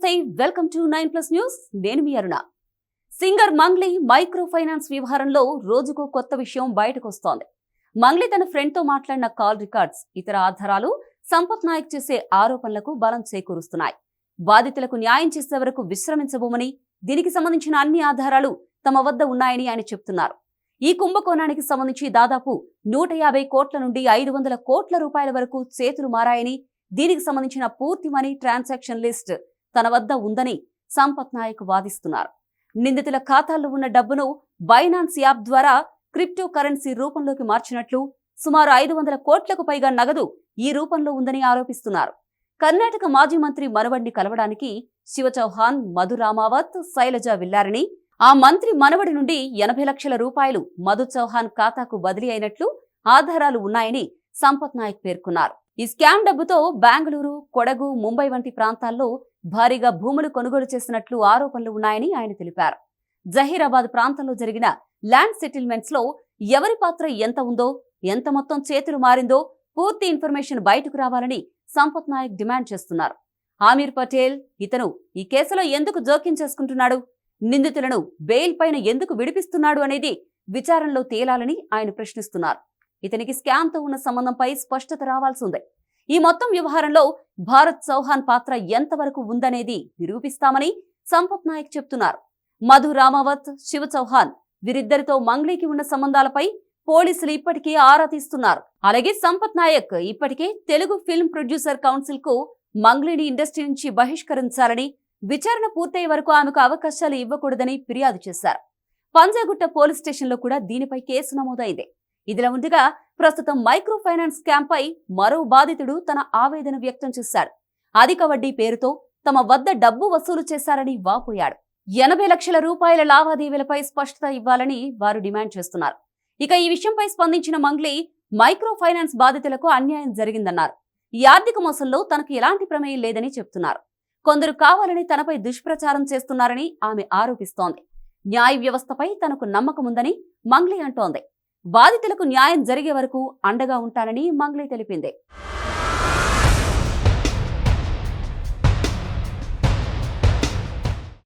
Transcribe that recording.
నమస్తే, welcome to 9+ news. నేను మీ అరుణ. Singer Mangli micro finance వ్యవహారంలో రోజుకో కొత్త విషయం బయటకు వస్తోంది. మంగ్లీ తన ఫ్రెండ్ తో మాట్లాడిన కాల్ రికార్డ్స్, ఇతర ఆధారాలు సంపత్ నాయక్ చేసే ఆరోపణలకు బలం చేకూరుస్తున్నాయి. బాధితులకు న్యాయం చేసే వరకు విశ్రమించబోమని, దీనికి సంబంధించిన అన్ని ఆధారాలు తమ వద్ద ఉన్నాయని ఆయన చెప్తున్నారు. ఈ కుంభకోణానికి సంబంధించి దాదాపు 150 కోట్ల నుండి 500 కోట్ల రూపాయల వరకు చేతులు మారాయని, దీనికి సంబంధించిన పూర్తి మనీ ట్రాన్సాక్షన్ లిస్ట్ తన వద్ద ఉందని సంపత్ నాయక్ వాదిస్తున్నారు. నిందితుల ఖాతాల్లో ఉన్న డబ్బును బైనాన్స్ యాప్ ద్వారా క్రిప్టో కరెన్సీ రూపంలోకి మార్చినట్లు, సుమారు 500 కోట్లకు పైగా నగదు ఈ రూపంలో ఉందని ఆరోపిస్తున్నారు. కర్ణాటక మాజీ మంత్రి మనవడిని కలవడానికి శివ చౌహాన్, మధు రామావత్, శైలజ వెళ్లారని, ఆ మంత్రి మనవడి నుండి 80 లక్షల రూపాయలు మధు చౌహాన్ ఖాతాకు బదిలీ అయినట్లు ఆధారాలు ఉన్నాయని సంపత్ నాయక్ పేర్కొన్నారు. ఈ స్కామ్ డబ్బుతో బెంగళూరు, కొడగు, ముంబై వంటి ప్రాంతాల్లో భారీగా భూములు కొనుగోలు చేసినట్లు ఆరోపణలు ఉన్నాయని ఆయన తెలిపారు. జహీరాబాద్ ప్రాంతంలో జరిగిన ల్యాండ్ సెటిల్మెంట్స్ లో ఎవరి పాత్ర ఎంత ఉందో, ఎంత మొత్తం చేతులు మారిందో పూర్తి ఇన్ఫర్మేషన్ బయటకు రావాలని సంపత్ నాయక్ డిమాండ్ చేస్తున్నారు. ఆమీర్ పటేల్ ఇతను ఈ కేసులో ఎందుకు జోక్యం చేసుకుంటున్నాడు, నిందితులను బెయిల్ పైన ఎందుకు విడిపిస్తున్నాడు అనేది విచారణలో తేలాలని ఆయన ప్రశ్నిస్తున్నారు. ఇతనికి స్కామ్ తో ఉన్న సంబంధంపై స్పష్టత రావాల్సి ఉంది. ఈ మొత్తం వ్యవహారంలో భారత్ చౌహాన్ పాత్ర ఎంతవరకు ఉందనేది నిరూపిస్తామని సంపత్ నాయక్ చెప్తున్నారు. మధు రామావత్, శివ చౌహాన్ వీరిద్దరితో మంగ్లీకి ఉన్న సంబంధాలపై పోలీసులు ఇప్పటికే ఆరా తీస్తున్నారు. అలాగే సంపత్ నాయక్ ఇప్పటికే తెలుగు ఫిల్మ్ ప్రొడ్యూసర్ కౌన్సిల్ కు మంగ్లీని ఇండస్ట్రీ నుంచి బహిష్కరించాలని, విచారణ పూర్తయ్యే వరకు ఆమెకు అవకాశాలు ఇవ్వకూడదని ఫిర్యాదు చేశారు. పంజాగుట్ట పోలీస్ స్టేషన్ లో కూడా దీనిపై కేసు నమోదైంది. ఇదిలా ఉండగా ప్రస్తుతం మైక్రో ఫైనాన్స్ స్కామ్ పై మరో బాధితుడు తన ఆవేదన వ్యక్తం చేశాడు. అధిక వడ్డీ పేరుతో తమ వద్ద డబ్బు వసూలు చేశారని వాపోయాడు. 80 లక్షల రూపాయల లావాదేవీలపై స్పష్టత ఇవ్వాలని వారు డిమాండ్ చేస్తున్నారు. ఇక ఈ విషయంపై స్పందించిన మంగ్లీ మైక్రో ఫైనాన్స్ బాధితులకు అన్యాయం జరిగిందన్నారు. ఈ ఆర్థిక మోసంలో తనకు ఎలాంటి ప్రమేయం లేదని చెప్తున్నారు. కొందరు కావాలని తనపై దుష్ప్రచారం చేస్తున్నారని ఆమె ఆరోపిస్తోంది. న్యాయ వ్యవస్థపై తనకు నమ్మకముందని మంగ్లీ అంటోంది. బాధితులకు న్యాయం జరిగే వరకు అండగా ఉంటానని మంగ్లీ తెలిపింది.